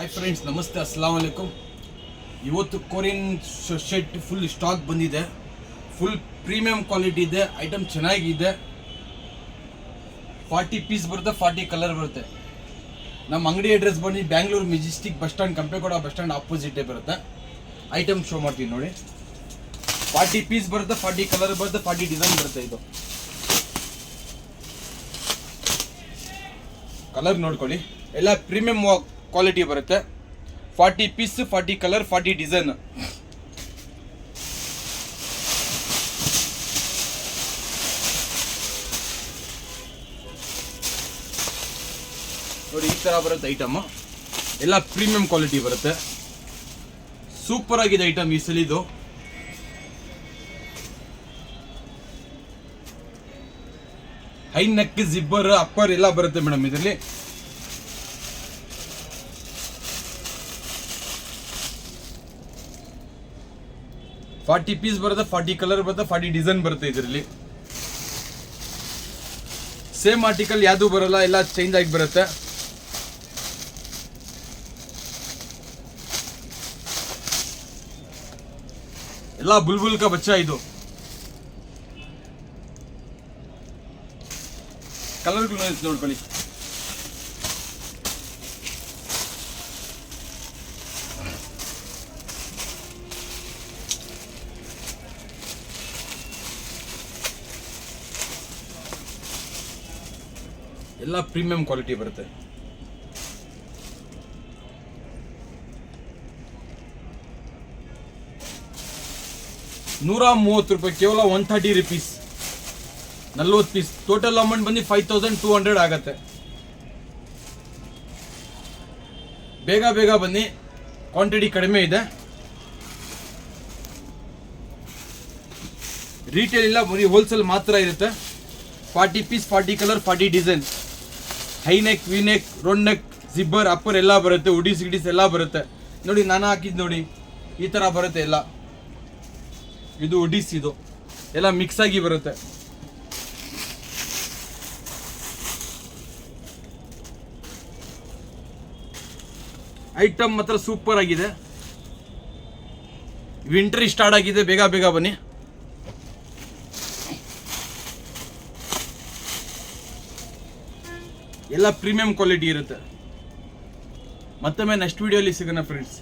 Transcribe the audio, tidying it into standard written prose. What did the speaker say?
Hi friends, ನಮಸ್ತೆ, ಅಸ್ಸಲಾಂ ವಲೈಕುಮ್. ಇವತ್ತು Korean shirt full stack ಬಂದಿದೆ. ಫುಲ್ ಪ್ರೀಮಿಯಂ ಕ್ವಾಲಿಟಿ ಇದೆ. ಐಟಮ್ ಚೆನ್ನಾಗಿದೆ. 40 ಪೀಸ್ ಬರುತ್ತೆ, 40 ಕಲರ್ ಬರುತ್ತೆ. ನಮ್ಮ ಅಂಗಡಿ ಅಡ್ರೆಸ್ ಬಂದು Bangalore Majestic bus stand, Kempegowda bus stand opposite ಬರುತ್ತೆ. ಐಟಮ್ ಶೋ ಮಾಡ್ತೀನಿ ನೋಡಿ. 40 ಪೀಸ್ ಬರುತ್ತೆ, 40 ಕಲರ್ ಬರುತ್ತೆ, 40 ಡಿಸೈನ್ ಬರುತ್ತೆ. ಇದು ಕಲರ್ ನೋಡ್ಕೊಳ್ಳಿ, ಎಲ್ಲ ಪ್ರೀಮಿಯಂ ಕ್ವಾಲಿಟಿ ಬರುತ್ತೆ. 40 ಪೀಸ್, 40 ಕಲರ್, 40 ಡಿಸೈನ್. ನೋಡಿ, ಈ ತರ ಬರುತ್ತೆ ಐಟಮ್. ಎಲ್ಲ ಪ್ರೀಮಿಯಂ ಕ್ವಾಲಿಟಿ ಬರುತ್ತೆ. ಸೂಪರ್ ಆಗಿದೆ ಐಟಮ್ ಈ ಸಲಿದು. ಹೈ ನೆಕ್, ಜಿಬ್ಬರ್, ಅಪ್ಪರ್ ಎಲ್ಲ ಬರುತ್ತೆ ಮೇಡಮ್ ಇದರಲ್ಲಿ. ಫಾರ್ಟಿ ಪೀಸ್ ಬರುತ್ತೆ, 40 ಕಲರ್ ಬರುತ್ತೆ, 40 ಡಿಸೈನ್ ಬರುತ್ತೆ ಇದರಲ್ಲಿ. ಸೇಮ್ ಆರ್ಟಿಕಲ್ ಯಾವುದು ಬರಲ್ಲ, ಎಲ್ಲ ಚೇಂಜ್ ಆಗಿ ಬರುತ್ತೆ. ಎಲ್ಲ ಬುಲ್ಬುಲ್ ಕಾ ಬಚ್ಚಾ. ಇದು ಕಲರ್ಗಳು ನೋಡ್ಕೊಳ್ಳಿ. ಎಲ್ಲ ಪ್ರೀಮಿಯಂ ಕ್ವಾಲಿಟಿ ಬರುತ್ತೆ. ₹130, ಕೇವಲ 130 rupees. 40 ಪೀಸ್. ಟೋಟಲ್ ಅಮೌಂಟ್ ಬಂದು 5200 ಆಗತ್ತೆ. ಬೇಗ ಬೇಗ ಬನ್ನಿ, ಕ್ವಾಂಟಿಟಿ ಕಡಿಮೆ ಇದೆ. ರಿಟೇಲ್ ಇಲ್ಲ, ಬರೀ ಹೋಲ್ಸೇಲ್ ಮಾತ್ರ ಇರುತ್ತೆ. 40 piece, 40 colour, 40 design. High neck, V neck, round neck, zipper, upper ಎಲ್ಲ ಬರುತ್ತೆ. ಉಡೀಸ್ ಗಿಡೀಸ್ ಎಲ್ಲ ಬರುತ್ತೆ. ನೋಡಿ, ನಾನು ಹಾಕಿದ್ ನೋಡಿ, ಈ ತರ ಬರುತ್ತೆ ಎಲ್ಲ. ಇದು ಉಡೀಸ್, ಇದು ಎಲ್ಲ ಮಿಕ್ಸ್ ಆಗಿ ಬರುತ್ತೆ. ಐಟಮ್ ಮಾತ್ರ ಸೂಪರ್ ಆಗಿದೆ. ವಿಂಟರ್ ಸ್ಟಾರ್ಟ್ ಆಗಿದೆ, ಬೇಗ ಬೇಗ ಬನ್ನಿ. ಎಲ್ಲ ಪ್ರೀಮಿಯಂ ಕ್ವಾಲಿಟಿ ಇರುತ್ತೆ. ಮತ್ತೊಮ್ಮೆ ನೆಕ್ಸ್ಟ್ ವಿಡಿಯೋಲಿ ಸಿಗೋಣ ಫ್ರೆಂಡ್ಸ್.